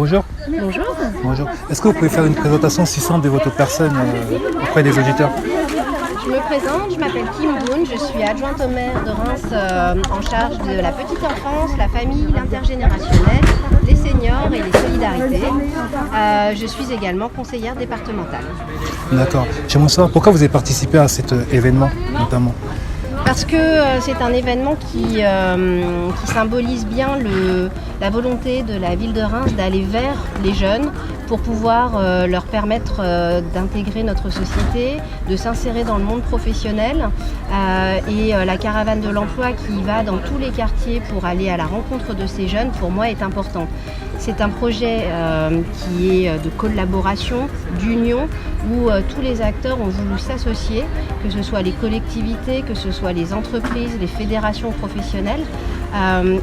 Bonjour. Bonjour. Bonjour. Est-ce que vous pouvez faire une présentation succincte de votre personne auprès des auditeurs? Je me présente, je m'appelle Kim Boone, je suis adjointe au maire de Reims en charge de la petite enfance, la famille, l'intergénérationnel, les seniors et les solidarités. Je suis également conseillère départementale. D'accord. J'aimerais savoir pourquoi vous avez participé à cet événement notamment. Parce que c'est un événement qui symbolise bien la volonté de la ville de Reims d'aller vers les jeunes pour pouvoir leur permettre d'intégrer notre société, de s'insérer dans le monde professionnel. Et la caravane de l'emploi qui va dans tous les quartiers pour aller à la rencontre de ces jeunes, pour moi, est important. C'est un projet qui est de collaboration, d'union, où tous les acteurs ont voulu s'associer, que ce soit les collectivités, que ce soit les entreprises, les fédérations professionnelles.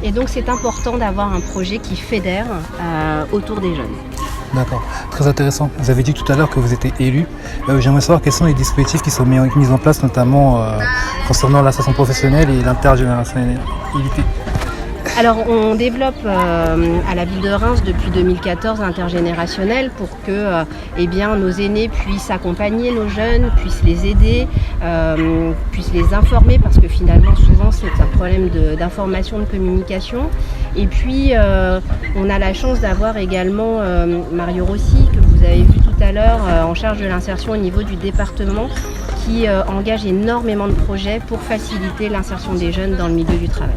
Et donc c'est important d'avoir un projet qui fédère autour des jeunes. D'accord, très intéressant. Vous avez dit tout à l'heure que vous étiez élu. J'aimerais savoir quels sont les dispositifs qui sont mis en place, notamment concernant l'insertion professionnelle et l'intergénérationnalité. Alors on développe à la ville de Reims depuis 2014 l'intergénérationnel pour que nos aînés puissent accompagner nos jeunes, puissent les aider, puissent les informer parce que finalement souvent c'est un problème d'information, de communication. Et puis on a la chance d'avoir également Mario Rossi que vous avez vu tout à l'heure en charge de l'insertion au niveau du département qui engage énormément de projets pour faciliter l'insertion des jeunes dans le milieu du travail.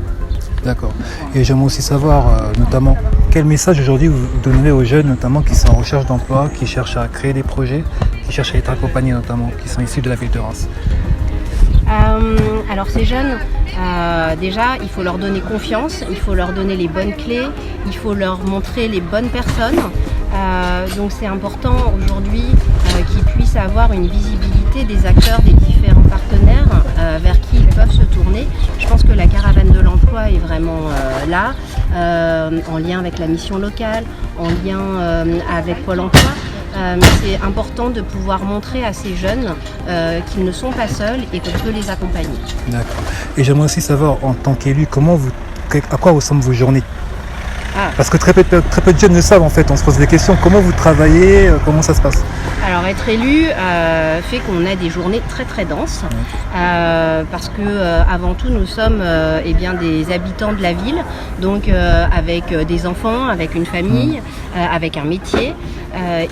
D'accord. Et j'aimerais aussi savoir notamment quel message aujourd'hui vous donnerez aux jeunes notamment qui sont en recherche d'emploi, qui cherchent à créer des projets, qui cherchent à être accompagnés notamment, qui sont issus de la ville de Reims. Alors ces jeunes, déjà il faut leur donner confiance, il faut leur donner les bonnes clés, il faut leur montrer les bonnes personnes. Donc c'est important aujourd'hui qu'ils puissent avoir une visibilité des acteurs, des différents partenaires vers qui ils peuvent se tourner. Je pense que la caravane de l'emploi est vraiment là, en lien avec la mission locale, en lien avec Pôle emploi. Mais c'est important de pouvoir montrer à ces jeunes qu'ils ne sont pas seuls et qu'on peut les accompagner. D'accord. Et j'aimerais aussi savoir, en tant qu'élu, à quoi ressemblent vos journées? Parce que très peu de jeunes le savent en fait, on se pose des questions, comment vous travaillez, comment ça se passe? Alors être élu fait qu'on a des journées très très denses, parce que avant tout nous sommes des habitants de la ville, donc avec des enfants, avec une famille, avec un métier.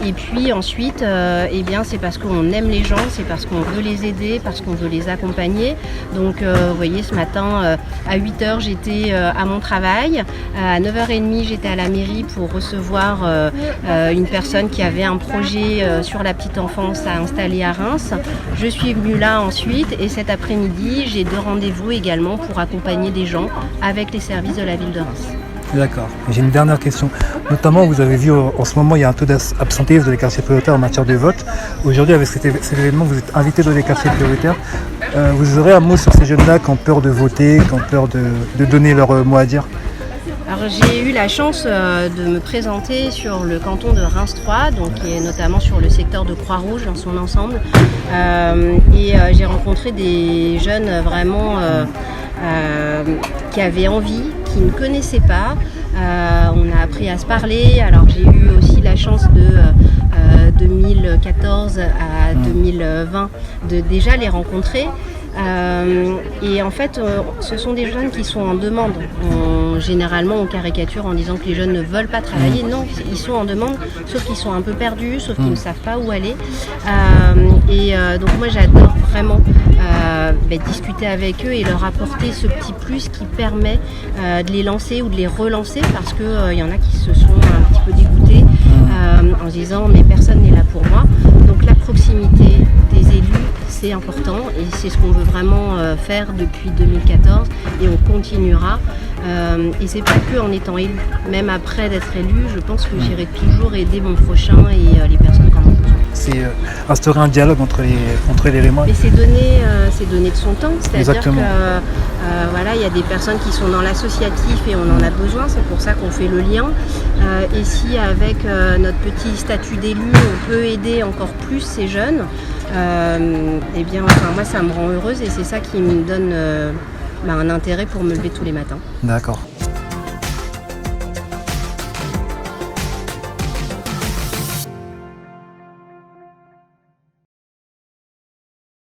Et puis ensuite, c'est parce qu'on aime les gens, c'est parce qu'on veut les aider, parce qu'on veut les accompagner. Donc vous voyez, ce matin à 8h j'étais à mon travail, à 9h30 j'étais à la mairie pour recevoir une personne qui avait un projet sur la petite enfance à installer à Reims. Je suis venue là ensuite et cet après-midi j'ai 2 rendez-vous également pour accompagner des gens avec les services de la ville de Reims. D'accord. J'ai une dernière question. Notamment, vous avez vu en ce moment, il y a un taux d'absentéisme dans les quartiers prioritaires en matière de vote. Aujourd'hui, avec cet événement, vous êtes invité dans les quartiers prioritaires. Vous aurez un mot sur ces jeunes-là qui ont peur de voter, qui ont peur de donner leur mot à dire? Alors j'ai eu la chance de me présenter sur le canton de Reims 3, donc qui est notamment sur le secteur de Croix-Rouge dans son ensemble. J'ai rencontré des jeunes vraiment qui avaient envie, qui ne connaissaient pas. On a appris à se parler. Alors j'ai eu aussi la chance de 2014 à 2020 de déjà les rencontrer. Et en fait, ce sont des jeunes qui sont en demande. Généralement, on caricature en disant que les jeunes ne veulent pas travailler. Non, ils sont en demande, sauf qu'ils sont un peu perdus, sauf qu'ils ne savent pas où aller. Donc moi, j'adore vraiment discuter avec eux et leur apporter ce petit plus qui permet de les lancer ou de les relancer parce qu'il y en a qui se sont un petit peu dégoûtés en se disant mais personne n'est là pour moi. Donc la proximité des élus, c'est important et c'est ce qu'on veut vraiment faire depuis 2014 et on continuera. Et c'est pas que en étant élu, même après d'être élu, je pense que j'irai toujours aider mon prochain et les personnes qui en ont besoin. C'est instaurer un dialogue entre les éléments. Mais c'est donner de son temps, c'est-à-dire que il y a des personnes qui sont dans l'associatif et on en a besoin, c'est pour ça qu'on fait le lien. Et si avec notre petit statut d'élu, on peut aider encore plus ces jeunes, moi ça me rend heureuse et c'est ça qui me donne un intérêt pour me lever tous les matins. D'accord.